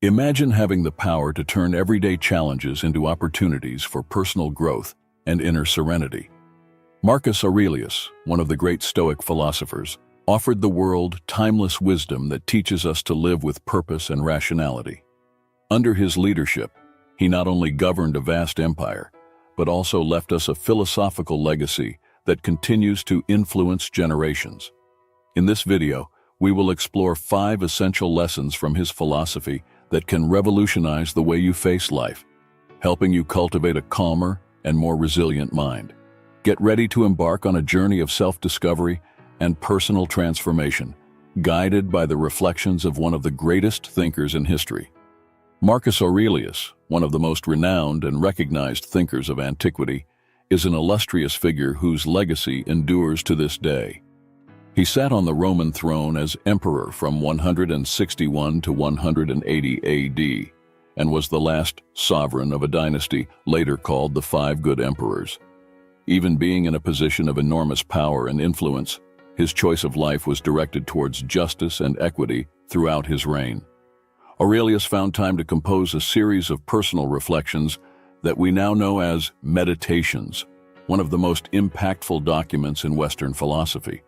Imagine having the power to turn everyday challenges into opportunities for personal growth and inner serenity. Marcus Aurelius, one of the great Stoic philosophers, offered the world timeless wisdom that teaches us to live with purpose and rationality. Under his leadership, he not only governed a vast empire, but also left us a philosophical legacy that continues to influence generations. In this video, we will explore 5 essential lessons from his philosophy that can revolutionize the way you face life, helping you cultivate a calmer and more resilient mind. Get ready to embark on a journey of self-discovery and personal transformation, guided by the reflections of one of the greatest thinkers in history. Marcus Aurelius, one of the most renowned and recognized thinkers of antiquity, is an illustrious figure whose legacy endures to this day. He sat on the Roman throne as emperor from 161 to 180 AD, and was the last sovereign of a dynasty later called the 5 Good Emperors. Even being in a position of enormous power and influence, his choice of life was directed towards justice and equity throughout his reign. Aurelius found time to compose a series of personal reflections that we now know as meditations, one of the most impactful documents in Western philosophy.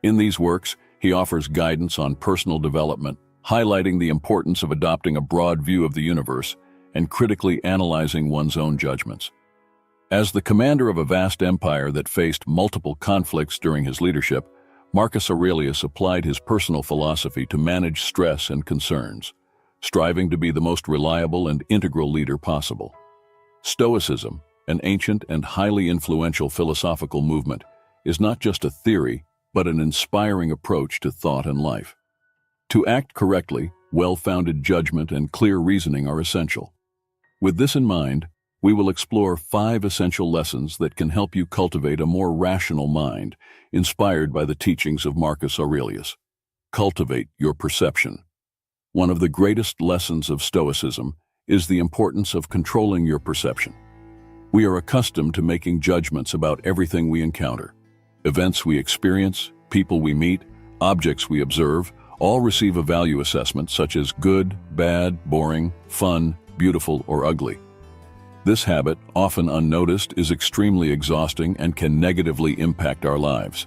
In these works, he offers guidance on personal development, highlighting the importance of adopting a broad view of the universe and critically analyzing one's own judgments. As the commander of a vast empire that faced multiple conflicts during his leadership, Marcus Aurelius applied his personal philosophy to manage stress and concerns, striving to be the most reliable and integral leader possible. Stoicism, an ancient and highly influential philosophical movement, is not just a theory, but an inspiring approach to thought and life. To act correctly, well-founded judgment and clear reasoning are essential. With this in mind, we will explore 5 essential lessons that can help you cultivate a more rational mind, inspired by the teachings of Marcus Aurelius. Cultivate your perception. One of the greatest lessons of Stoicism is the importance of controlling your perception. We are accustomed to making judgments about everything we encounter. Events we experience, people we meet, objects we observe, all receive a value assessment such as good, bad, boring, fun, beautiful, or ugly. This habit, often unnoticed, is extremely exhausting and can negatively impact our lives.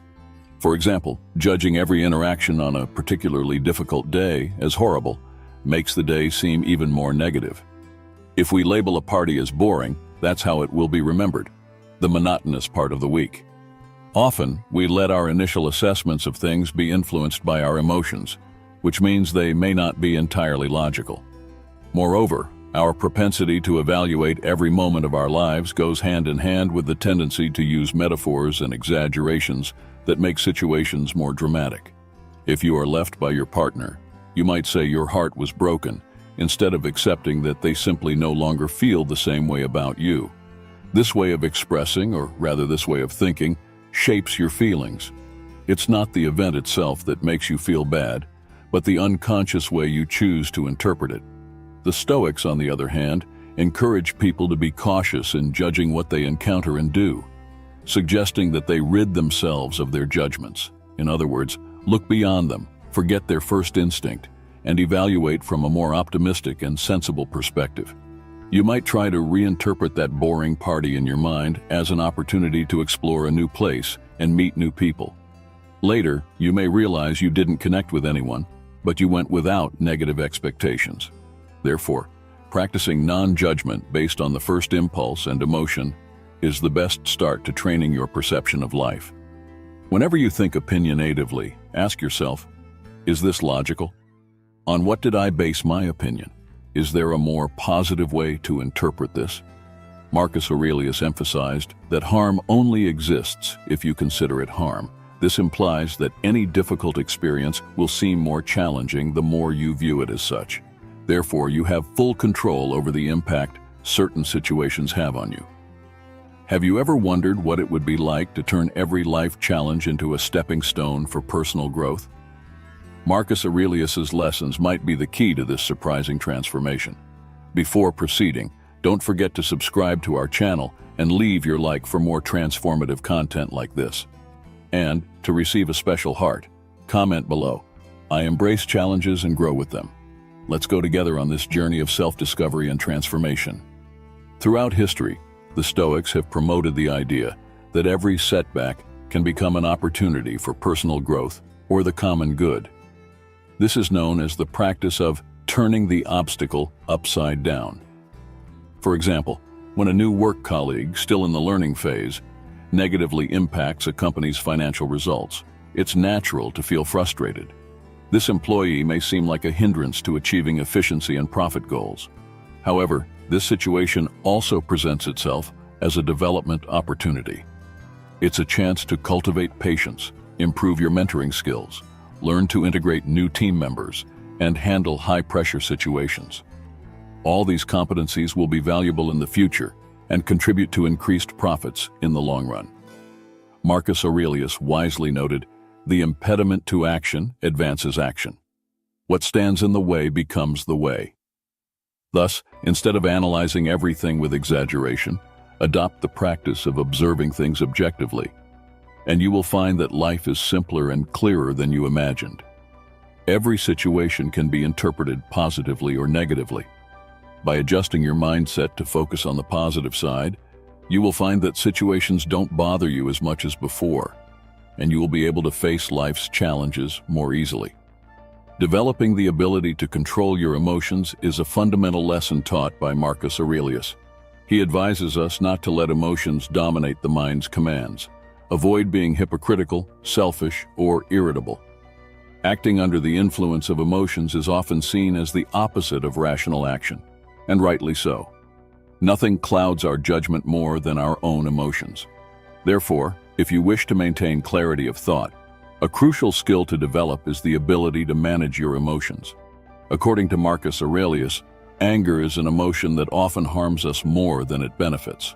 For example, judging every interaction on a particularly difficult day as horrible makes the day seem even more negative. If we label a party as boring, that's how it will be remembered, the monotonous part of the week. Often, we let our initial assessments of things be influenced by our emotions, which means they may not be entirely logical. Moreover, our propensity to evaluate every moment of our lives goes hand in hand with the tendency to use metaphors and exaggerations that make situations more dramatic. If you are left by your partner, you might say your heart was broken, instead of accepting that they simply no longer feel the same way about you. This way of expressing, or rather this way of thinking, shapes your feelings. It's not the event itself that makes you feel bad, but the unconscious way you choose to interpret it. The Stoics, on the other hand, encourage people to be cautious in judging what they encounter and do, suggesting that they rid themselves of their judgments. In other words, look beyond them, forget their first instinct, and evaluate from a more optimistic and sensible perspective. You might try to reinterpret that boring party in your mind as an opportunity to explore a new place and meet new people. Later, you may realize you didn't connect with anyone, but you went without negative expectations. Therefore, practicing non-judgment based on the first impulse and emotion is the best start to training your perception of life. Whenever you think opinionatively, ask yourself, is this logical? On what did I base my opinion? Is there a more positive way to interpret this? Marcus Aurelius emphasized that harm only exists if you consider it harm. This implies that any difficult experience will seem more challenging the more you view it as such. Therefore, you have full control over the impact certain situations have on you. Have you ever wondered what it would be like to turn every life challenge into a stepping stone for personal growth? Marcus Aurelius's lessons might be the key to this surprising transformation. Before proceeding, don't forget to subscribe to our channel and leave your like for more transformative content like this. And, to receive a special heart, comment below. I embrace challenges and grow with them. Let's go together on this journey of self-discovery and transformation. Throughout history, the Stoics have promoted the idea that every setback can become an opportunity for personal growth or the common good. This is known as the practice of turning the obstacle upside down. For example, when a new work colleague, still in the learning phase, negatively impacts a company's financial results, it's natural to feel frustrated. This employee may seem like a hindrance to achieving efficiency and profit goals. However, this situation also presents itself as a development opportunity. It's a chance to cultivate patience, improve your mentoring skills, learn to integrate new team members, and handle high-pressure situations. All these competencies will be valuable in the future and contribute to increased profits in the long run. Marcus Aurelius wisely noted, "The impediment to action advances action. What stands in the way becomes the way." Thus, instead of analyzing everything with exaggeration, adopt the practice of observing things objectively, and you will find that life is simpler and clearer than you imagined. Every situation can be interpreted positively or negatively. By adjusting your mindset to focus on the positive side, you will find that situations don't bother you as much as before, and you will be able to face life's challenges more easily. Developing the ability to control your emotions is a fundamental lesson taught by Marcus Aurelius. He advises us not to let emotions dominate the mind's commands. Avoid being hypocritical, selfish, or irritable. Acting under the influence of emotions is often seen as the opposite of rational action, and rightly so. Nothing clouds our judgment more than our own emotions. Therefore, if you wish to maintain clarity of thought, a crucial skill to develop is the ability to manage your emotions. According to Marcus Aurelius, anger is an emotion that often harms us more than it benefits.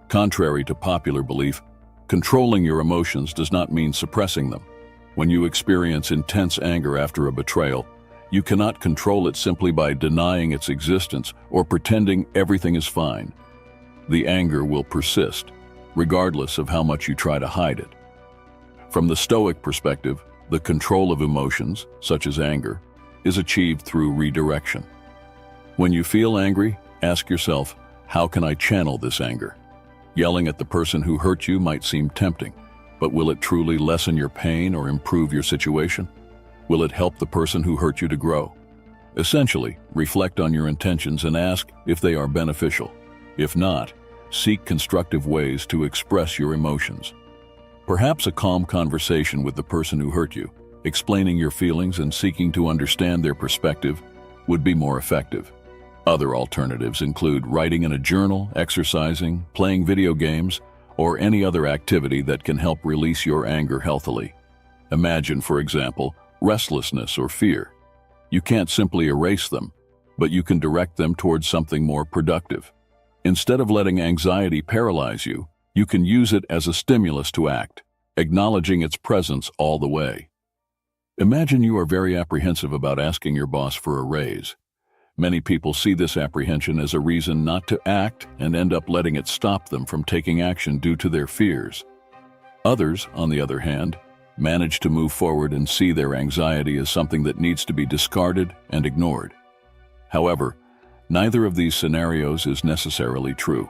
Contrary to popular belief, controlling your emotions does not mean suppressing them. When you experience intense anger after a betrayal, you cannot control it simply by denying its existence or pretending everything is fine. The anger will persist, regardless of how much you try to hide it. From the Stoic perspective, the control of emotions, such as anger, is achieved through redirection. When you feel angry, ask yourself, how can I channel this anger? Yelling at the person who hurt you might seem tempting, but will it truly lessen your pain or improve your situation? Will it help the person who hurt you to grow? Essentially, reflect on your intentions and ask if they are beneficial. If not, seek constructive ways to express your emotions. Perhaps a calm conversation with the person who hurt you, explaining your feelings and seeking to understand their perspective, would be more effective. Other alternatives include writing in a journal, exercising, playing video games, or any other activity that can help release your anger healthily. Imagine, for example, restlessness or fear. You can't simply erase them, but you can direct them towards something more productive. Instead of letting anxiety paralyze you, you can use it as a stimulus to act, acknowledging its presence all the way. Imagine you are very apprehensive about asking your boss for a raise. Many people see this apprehension as a reason not to act and end up letting it stop them from taking action due to their fears. Others, on the other hand, manage to move forward and see their anxiety as something that needs to be discarded and ignored. However, neither of these scenarios is necessarily true.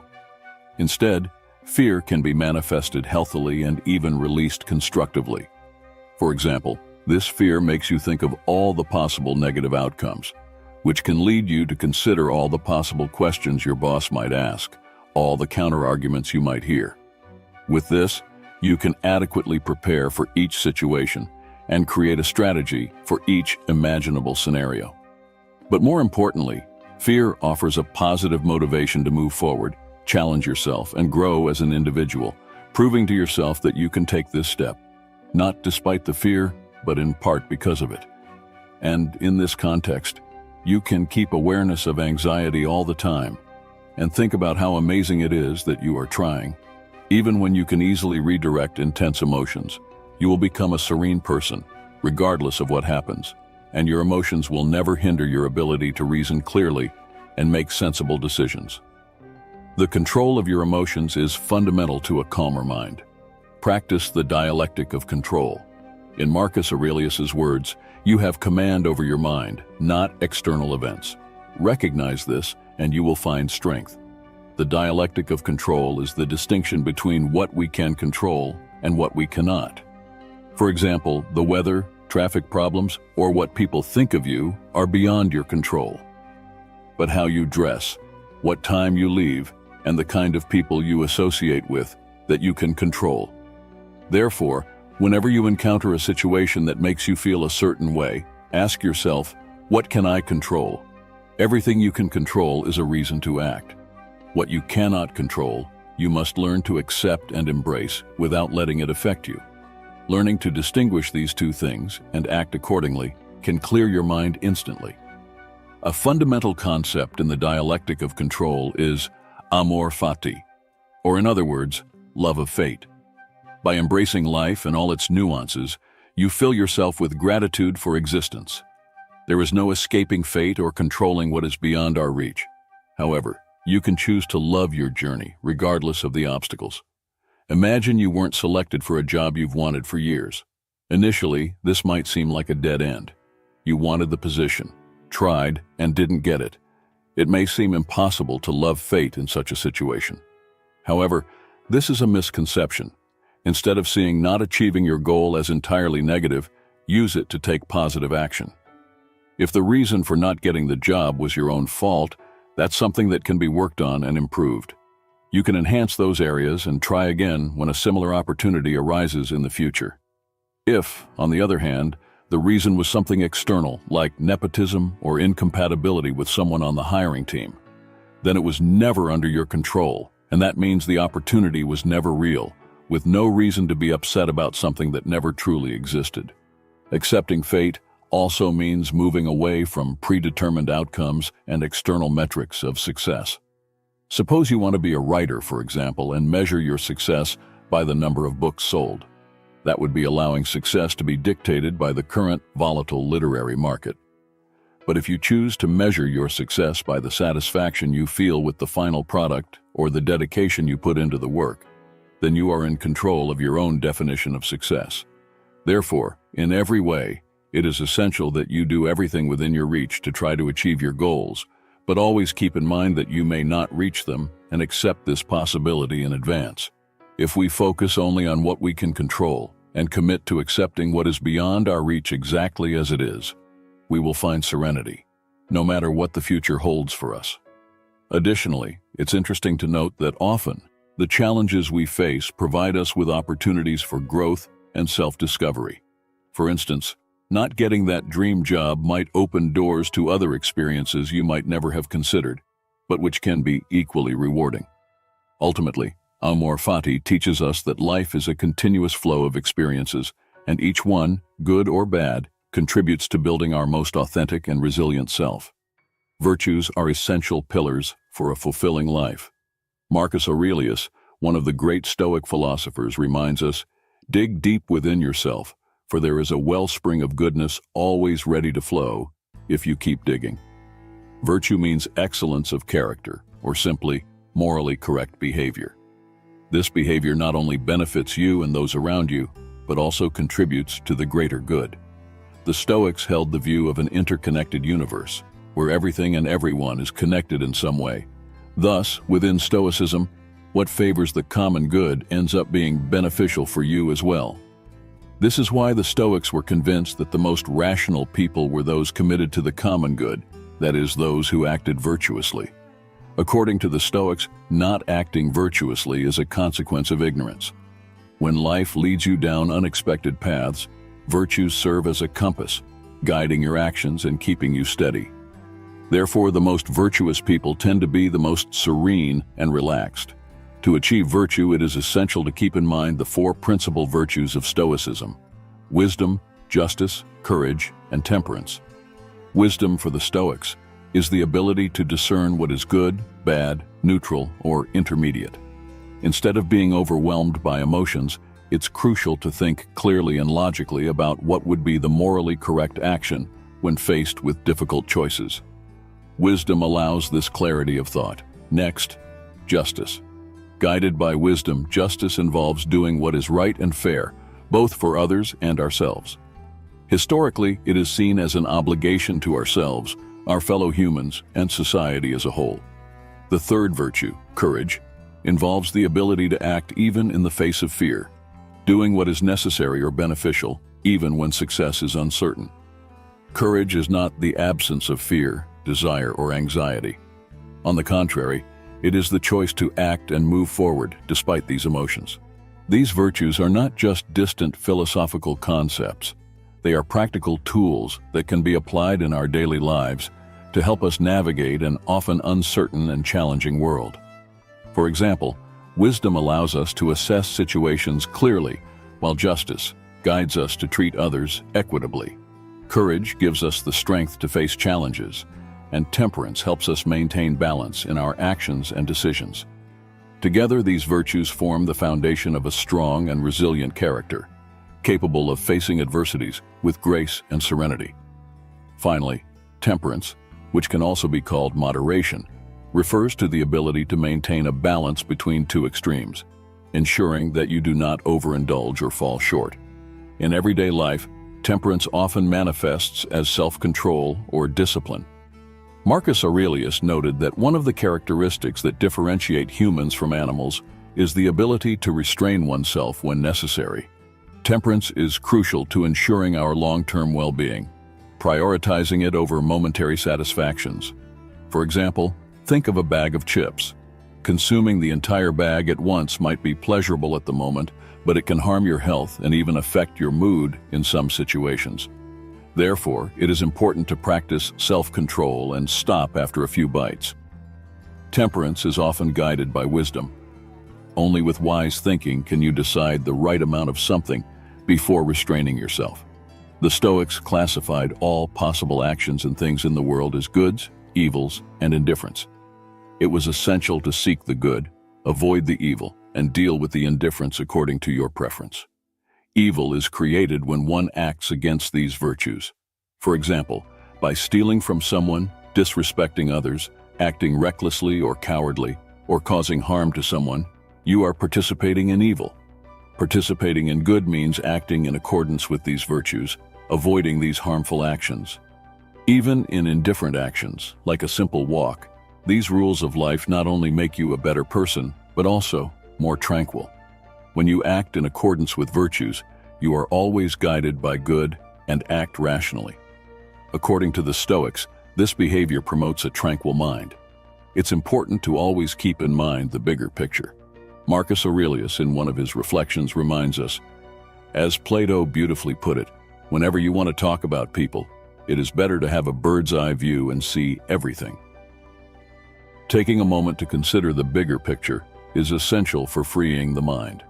Instead, fear can be manifested healthily and even released constructively. For example, this fear makes you think of all the possible negative outcomes, which can lead you to consider all the possible questions your boss might ask, all the counter-arguments you might hear. With this, you can adequately prepare for each situation and create a strategy for each imaginable scenario. But more importantly, fear offers a positive motivation to move forward, challenge yourself, and grow as an individual, proving to yourself that you can take this step, not despite the fear, but in part because of it. And in this context, you can keep awareness of anxiety all the time and think about how amazing it is that you are trying. Even when you can easily redirect intense emotions, you will become a serene person, regardless of what happens, and your emotions will never hinder your ability to reason clearly and make sensible decisions. The control of your emotions is fundamental to a calmer mind. Practice the dialectic of control. In Marcus Aurelius's words, you have command over your mind, not external events. Recognize this, and you will find strength. The dialectic of control is the distinction between what we can control and what we cannot. For example, the weather, traffic problems, or what people think of you are beyond your control. But how you dress, what time you leave, and the kind of people you associate with, that you can control. Therefore, whenever you encounter a situation that makes you feel a certain way, ask yourself, what can I control? Everything you can control is a reason to act. What you cannot control, you must learn to accept and embrace without letting it affect you. Learning to distinguish these two things and act accordingly can clear your mind instantly. A fundamental concept in the dialectic of control is amor fati, or in other words, love of fate. By embracing life and all its nuances, you fill yourself with gratitude for existence. There is no escaping fate or controlling what is beyond our reach. However, you can choose to love your journey, regardless of the obstacles. Imagine you weren't selected for a job you've wanted for years. Initially, this might seem like a dead end. You wanted the position, tried, and didn't get it. It may seem impossible to love fate in such a situation. However, this is a misconception. Instead of seeing not achieving your goal as entirely negative, use it to take positive action. If the reason for not getting the job was your own fault, that's something that can be worked on and improved. You can enhance those areas and try again when a similar opportunity arises in the future. If, on the other hand, the reason was something external, like nepotism or incompatibility with someone on the hiring team, then it was never under your control, and that means the opportunity was never real, with no reason to be upset about something that never truly existed. Accepting fate also means moving away from predetermined outcomes and external metrics of success. Suppose you want to be a writer, for example, and measure your success by the number of books sold. That would be allowing success to be dictated by the current volatile literary market. But if you choose to measure your success by the satisfaction you feel with the final product or the dedication you put into the work, then you are in control of your own definition of success. Therefore, in every way, it is essential that you do everything within your reach to try to achieve your goals, but always keep in mind that you may not reach them and accept this possibility in advance. If we focus only on what we can control and commit to accepting what is beyond our reach exactly as it is, we will find serenity, no matter what the future holds for us. Additionally, it's interesting to note that often, the challenges we face provide us with opportunities for growth and self-discovery. For instance, not getting that dream job might open doors to other experiences you might never have considered, but which can be equally rewarding. Ultimately, amor fati teaches us that life is a continuous flow of experiences, and each one, good or bad, contributes to building our most authentic and resilient self. Virtues are essential pillars for a fulfilling life. Marcus Aurelius, one of the great Stoic philosophers, reminds us, dig deep within yourself, for there is a wellspring of goodness always ready to flow if you keep digging. Virtue means excellence of character, or simply morally correct behavior. This behavior not only benefits you and those around you, but also contributes to the greater good. The Stoics held the view of an interconnected universe, where everything and everyone is connected in some way. Thus, within Stoicism, what favors the common good ends up being beneficial for you as well. This is why the Stoics were convinced that the most rational people were those committed to the common good, that is, those who acted virtuously. According to the Stoics, not acting virtuously is a consequence of ignorance. When life leads you down unexpected paths, virtues serve as a compass, guiding your actions and keeping you steady. Therefore, the most virtuous people tend to be the most serene and relaxed. To achieve virtue, it is essential to keep in mind the four principal virtues of Stoicism: wisdom, justice, courage, and temperance. Wisdom for the Stoics is the ability to discern what is good, bad, neutral, or intermediate. Instead of being overwhelmed by emotions, it's crucial to think clearly and logically about what would be the morally correct action when faced with difficult choices. Wisdom allows this clarity of thought. Next, justice. Guided by wisdom, justice involves doing what is right and fair, both for others and ourselves. Historically, it is seen as an obligation to ourselves, our fellow humans, and society as a whole. The third virtue, courage, involves the ability to act even in the face of fear, doing what is necessary or beneficial, even when success is uncertain. Courage is not the absence of fear, desire, or anxiety. On the contrary, it is the choice to act and move forward despite these emotions. These virtues are not just distant philosophical concepts. They are practical tools that can be applied in our daily lives to help us navigate an often uncertain and challenging world. For example, wisdom allows us to assess situations clearly, while justice guides us to treat others equitably. Courage gives us the strength to face challenges, and temperance helps us maintain balance in our actions and decisions. Together, these virtues form the foundation of a strong and resilient character, capable of facing adversities with grace and serenity. Finally, temperance, which can also be called moderation, refers to the ability to maintain a balance between two extremes, ensuring that you do not overindulge or fall short. In everyday life, temperance often manifests as self-control or discipline. Marcus Aurelius noted that one of the characteristics that differentiate humans from animals is the ability to restrain oneself when necessary. Temperance is crucial to ensuring our long-term well-being, prioritizing it over momentary satisfactions. For example, think of a bag of chips. Consuming the entire bag at once might be pleasurable at the moment, but it can harm your health and even affect your mood in some situations. Therefore, it is important to practice self-control and stop after a few bites. Temperance is often guided by wisdom. Only with wise thinking can you decide the right amount of something before restraining yourself. The Stoics classified all possible actions and things in the world as goods, evils, and indifference. It was essential to seek the good, avoid the evil, and deal with the indifference according to your preference. Evil is created when one acts against these virtues. For example, by stealing from someone, disrespecting others, acting recklessly or cowardly, or causing harm to someone, you are participating in evil. Participating in good means acting in accordance with these virtues, avoiding these harmful actions. Even in indifferent actions, like a simple walk, these rules of life not only make you a better person, but also more tranquil. When you act in accordance with virtues, you are always guided by good and act rationally. According to the Stoics, this behavior promotes a tranquil mind. It's important to always keep in mind the bigger picture. Marcus Aurelius, in one of his reflections, reminds us, as Plato beautifully put it, whenever you want to talk about people, it is better to have a bird's-eye view and see everything. Taking a moment to consider the bigger picture is essential for freeing the mind.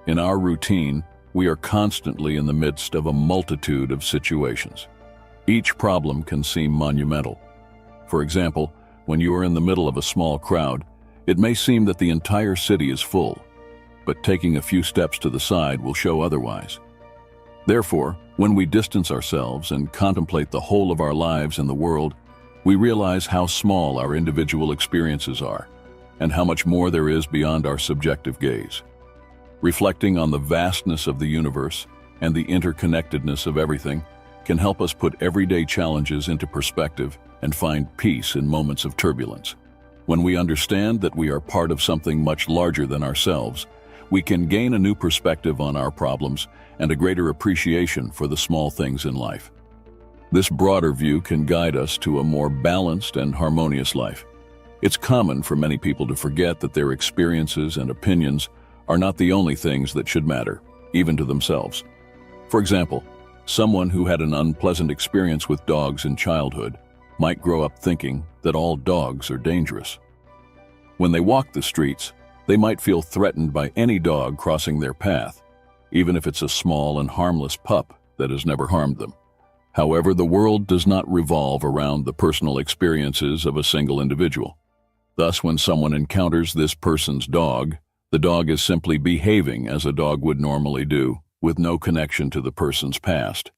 In our routine, we are constantly in the midst of a multitude of situations. Each problem can seem monumental. For example, when you are in the middle of a small crowd, it may seem that the entire city is full, but taking a few steps to the side will show otherwise. Therefore, when we distance ourselves and contemplate the whole of our lives in the world, we realize how small our individual experiences are, and how much more there is beyond our subjective gaze. Reflecting on the vastness of the universe and the interconnectedness of everything can help us put everyday challenges into perspective and find peace in moments of turbulence. When we understand that we are part of something much larger than ourselves, we can gain a new perspective on our problems and a greater appreciation for the small things in life. This broader view can guide us to a more balanced and harmonious life. It's common for many people to forget that their experiences and opinions are not the only things that should matter, even to themselves. For example, someone who had an unpleasant experience with dogs in childhood might grow up thinking that all dogs are dangerous. When they walk the streets, they might feel threatened by any dog crossing their path, even if it's a small and harmless pup that has never harmed them. However, the world does not revolve around the personal experiences of a single individual. Thus, when someone encounters this person's dog, the dog is simply behaving as a dog would normally do, with no connection to the person's past.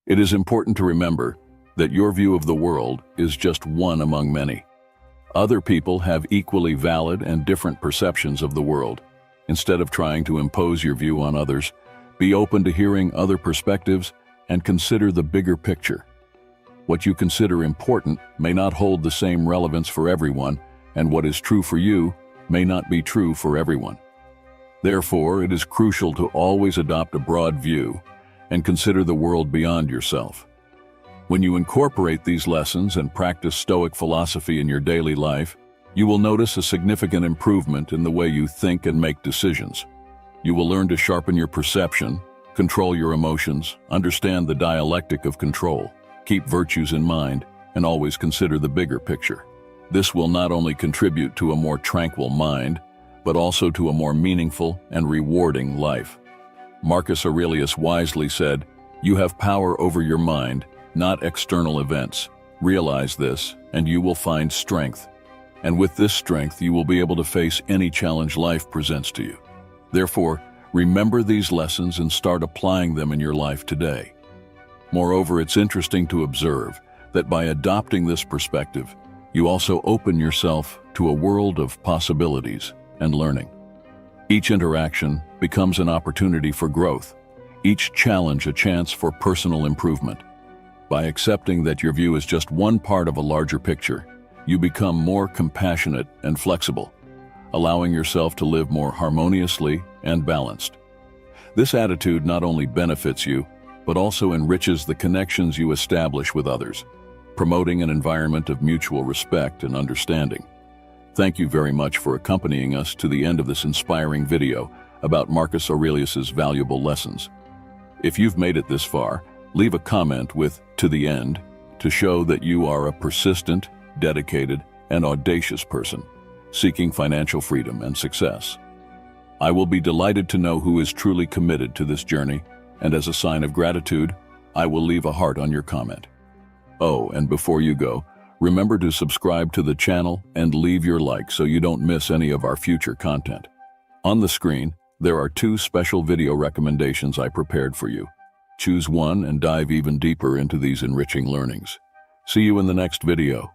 It is important to remember that your view of the world is just one among many. Other people have equally valid and different perceptions of the world. Instead of trying to impose your view on others, Be open to hearing other perspectives and consider the bigger picture. What you consider important may not hold the same relevance for everyone, and what is true for you may not be true for everyone. Therefore, it is crucial to always adopt a broad view and consider the world beyond yourself. When you incorporate these lessons and practice Stoic philosophy in your daily life, you will notice a significant improvement in the way you think and make decisions. You will learn to sharpen your perception, control your emotions, understand the dialectic of control, keep virtues in mind, and always consider the bigger picture. This will not only contribute to a more tranquil mind, but also to a more meaningful and rewarding life. Marcus Aurelius wisely said, "You have power over your mind, not external events. Realize this, and you will find strength. And with this strength, you will be able to face any challenge life presents to you." Therefore, remember these lessons and start applying them in your life today. Moreover, it's interesting to observe that by adopting this perspective, you also open yourself to a world of possibilities and learning. Each interaction becomes an opportunity for growth, each challenge a chance for personal improvement. By accepting that your view is just one part of a larger picture, you become more compassionate and flexible, allowing yourself to live more harmoniously and balanced. This attitude not only benefits you, but also enriches the connections you establish with others, promoting an environment of mutual respect and understanding. Thank you very much for accompanying us to the end of this inspiring video about Marcus Aurelius's valuable lessons. If you've made it this far, leave a comment with "to the end" to show that you are a persistent, dedicated, and audacious person seeking financial freedom and success. I will be delighted to know who is truly committed to this journey, and as a sign of gratitude, I will leave a heart on your comment. Oh, and before you go, remember to subscribe to the channel and leave your like so you don't miss any of our future content. On the screen, there are 2 special video recommendations I prepared for you. Choose one and dive even deeper into these enriching learnings. See you in the next video.